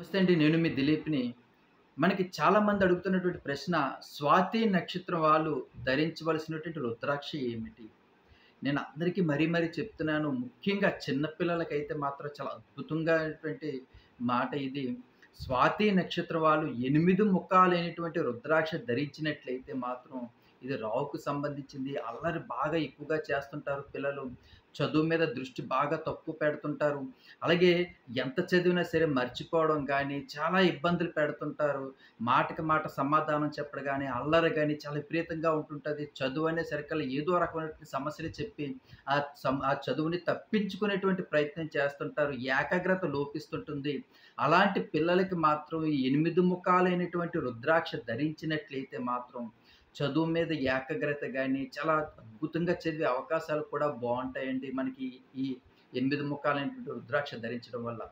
నమస్తే అండి. నేను మీ దిలీప్‌ని. మనకి చాలామంది అడుగుతున్నటువంటి ప్రశ్న, స్వాతి నక్షత్రం వాళ్ళు ధరించవలసినటువంటి రుద్రాక్ష ఏమిటి? నేను అందరికీ మరీ మరీ చెప్తున్నాను. ముఖ్యంగా చిన్న పిల్లలకైతే మాత్రం చాలా అద్భుతంగాటువంటి మాట ఇది. స్వాతి నక్షత్రం వాళ్ళు 8 ముఖాలైనటువంటి రుద్రాక్ష ధరించినట్లయితే మాత్రం ఇది రావుకు సంబంధించింది. అల్లరి బాగా ఎక్కువగా చేస్తుంటారు పిల్లలు. చదువు మీద దృష్టి బాగా తక్కువ పెడుతుంటారు. అలాగే ఎంత చదివినా సరే మర్చిపోవడం గానీ, చాలా ఇబ్బందులు పెడుతుంటారు. మాటకి మాట సమాధానం చెప్పడం గానీ, అల్లరి గానీ చాలా విపరీతంగా ఉంటుంటది. చదువనే సరికల్లా ఏదో రకమైనటువంటి సమస్యలు చెప్పి ఆ చదువుని తప్పించుకునేటువంటి ప్రయత్నం చేస్తుంటారు. ఏకాగ్రత లోపిస్తుంటుంది. అలాంటి పిల్లలకి మాత్రం ఈ 8 ముఖాలైనటువంటి రుద్రాక్ష ధరించినట్లయితే మాత్రం చదువు మీద ఏకాగ్రత గానీ, చాలా అద్భుతంగా చదివే అవకాశాలు కూడా బావుంటాయండి. మనకి ఈ 8 ముఖాలైనటువంటి రుద్రాక్ష ధరించడం వల్ల.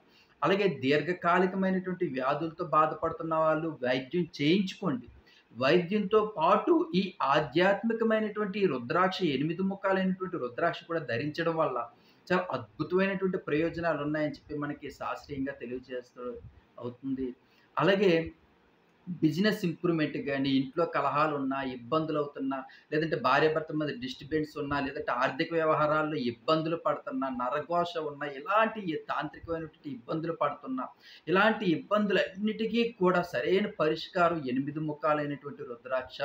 అలాగే దీర్ఘకాలికమైనటువంటి వ్యాధులతో బాధపడుతున్న వాళ్ళు వైద్యం చేయించుకోండి. వైద్యంతో పాటు ఈ ఆధ్యాత్మికమైనటువంటి రుద్రాక్ష 8 ముఖాలైనటువంటి రుద్రాక్ష కూడా ధరించడం వల్ల చాలా అద్భుతమైనటువంటి ప్రయోజనాలున్నాయని చెప్పి మనకి శాస్త్రీయంగా తెలియజేస్తూ అవుతుంది. అలాగే బిజినెస్ ఇంప్రూవ్‌మెంట్ గాని, ఇంట్లో కలహాలున్నా, ఇబ్బందులవుతున్నా, లేదంటే భార్యాభర్తల మధ్య డిస్టర్బెన్స్ ఉన్నా, లేదంటే ఆర్థిక వ్యవహారాల్లో ఇబ్బందులు పడుతున్నా, నరఘోష ఉన్న, ఇలాంటి తాంత్రికమైనటువంటి ఇబ్బందులు పడుతున్నా, ఇలాంటి ఇబ్బందులన్నిటికీ కూడా సరైన పరిష్కారం 8 ముఖాలైనటువంటి రుద్రాక్ష.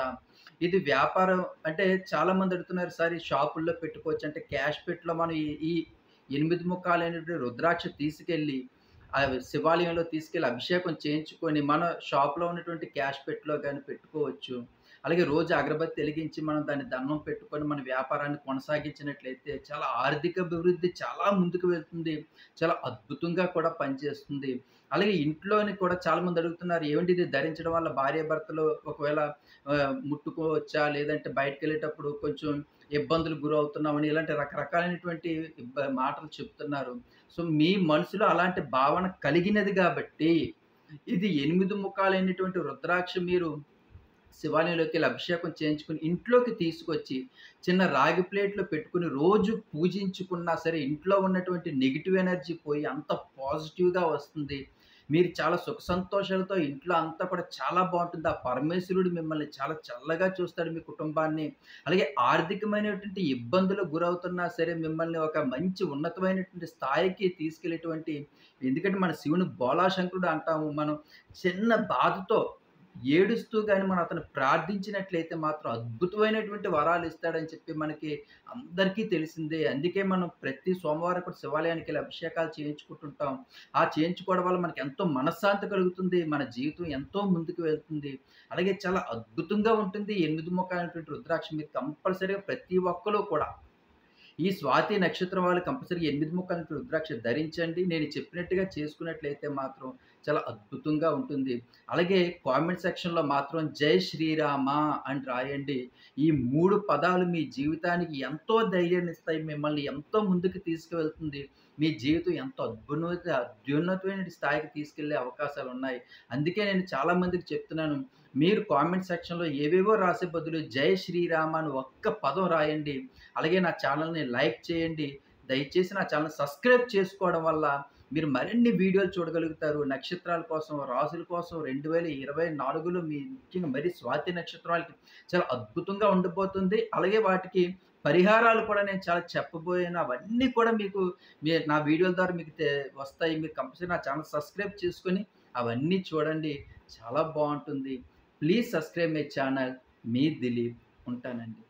ఇది వ్యాపారం అంటే చాలామంది అడుగుతున్నారు, సార్ ఈ షాపుల్లో పెట్టుకోవచ్చా? అంటే క్యాష్ పెట్‌లో మనం ఈ ఈ 8 ముఖాలైనటువంటి రుద్రాక్ష తీసుకెళ్ళి శివాలయంలో తీసుకెళ్ళి అభిషేకం చేయించుకొని, మన షాప్‌లో ఉన్నటువంటి క్యాష్ పెట్‌లో గాని పెట్టుకోవచ్చు. అలాగే రోజు అగరబత్తి ఎలిగించి మనం దాన్ని దండం పెట్టుకొని మన వ్యాపారాన్ని కొనసాగించినట్లయితే చాలా ఆర్థిక అభివృద్ధి చాలా ముందుకు వెళ్తుంది. చాలా అద్భుతంగా కూడా పనిచేస్తుంది. అలాగే ఇంట్లోని కూడా చాలామంది అడుగుతున్నారు, ఏవండీ ఇది ధరించడం వల్ల భార్యాభర్తలు ఒకవేళ ముట్టుకోవచ్చా? లేదంటే బయటికెళ్ళేటప్పుడు కొంచెం ఇబ్బందులకు గురవుతున్నామని ఇలాంటి రకరకాలైనటువంటి మాటలు చెప్తున్నారు. సో, మీ మనసులో అలాంటి భావన కలిగినది గాబట్టి, ఇది 8 ముఖాలైనటువంటి రుద్రాక్ష మీరు శివాలయంలోకెళ్ళి అభిషేకం చేయించుకొని, ఇంట్లోకి తీసుకొచ్చి, చిన్న రాగి ప్లేట్‌లో పెట్టుకొని, రోజు పూజించుకున్నా సరే, ఇంట్లో ఉన్నటువంటి నెగెటివ్ ఎనర్జీ పోయి అంత పాజిటివ్‌గా వస్తుంది. మీరు చాలా సుఖ సంతోషాలతో ఇంట్లో అంతా కూడా చాలా బావుంటుంది. ఆ పరమేశ్వరుడు మిమ్మల్ని చాలా చల్లగా చూస్తాడు మీ కుటుంబాన్ని. అలాగే ఆర్థికమైనటువంటి ఇబ్బందులకు గురవుతున్నా సరే, మిమ్మల్ని ఒక మంచి ఉన్నతమైనటువంటి స్థాయికి తీసుకెళ్ళేటువంటి, ఎందుకంటే మన శివుని బోలాశంకరుడు అంటాము. మనం చిన్న బాధతో ఏడుస్తూ గాని మనం అతన్ని ప్రార్థించినట్లయితే మాత్రం అద్భుతమైనటువంటి వరాలు ఇస్తాడని చెప్పి మనకి అందరికీ తెలిసిందే. అందుకే మనం ప్రతి సోమవారం కూడా శివాలయానికెళ్ళి అభిషేకాలు చేయించుకుంటుంటాం. ఆ చేయించుకోవడం వల్ల మనకి ఎంతో మనశ్శాంతి కలుగుతుంది. మన జీవితం ఎంతో ముందుకు వెళ్తుంది. అలాగే చాలా అద్భుతంగా ఉంటుంది. 8 ముఖాలైనటువంటి రుద్రాక్ష మీరు కంపల్సరీగా ప్రతి ఒక్కళ్ళు కూడా ఈ స్వాతి నక్షత్రం వాళ్ళు కంపల్సరీగా 8 ముక్కల రుద్రాక్ష ధరించండి. నేను చెప్పినట్టుగా చేసుకున్నట్లయితే మాత్రం చాలా అద్భుతంగా ఉంటుంది. అలాగే కామెంట్ సెక్షన్‌లో మాత్రం జై శ్రీరామ అని రాయండి. ఈ 3 పదాలు మీ జీవితానికి ఎంతో ధైర్యాన్నిస్తాయి. మిమ్మల్ని ఎంతో ముందుకు తీసుకువెళ్తుంది. మీ జీవితం ఎంతో అత్యున్నతమైన స్థాయికి తీసుకెళ్ళే అవకాశాలున్నాయి. అందుకే నేను చాలా మందికి చెప్తున్నాను. మీరు కామెంట్ సెక్షన్‌లో ఏవేవో రాసే బదులు జై శ్రీరామ అని ఒక్క పదం రాయండి. అలాగే నా ఛానల్‌ని లైక్ చేయండి. దయచేసి నా ఛానల్ సబ్స్క్రైబ్ చేసుకోవడం వల్ల మీరు మరిన్ని వీడియోలు చూడగలుగుతారు. నక్షత్రాల కోసం, రాసుల కోసం 2024లో మీ ముఖ్యంగా మరి స్వాతి నక్షత్రం వాళ్ళకి చాలా అద్భుతంగా ఉండబోతుంది. అలాగే వాటికి పరిహారాలు కూడా నేను చాలా చెప్పబోయాను. అవన్నీ కూడా మీకు నా వీడియోల ద్వారా మీకు వస్తాయి. మీరు కంపల్సరీ నా ఛానల్ సబ్స్క్రైబ్ చేసుకొని అవన్నీ చూడండి. చాలా బావుంటుంది. Please subscribe my channel. మీ దిలీప్. ఉంటానండి.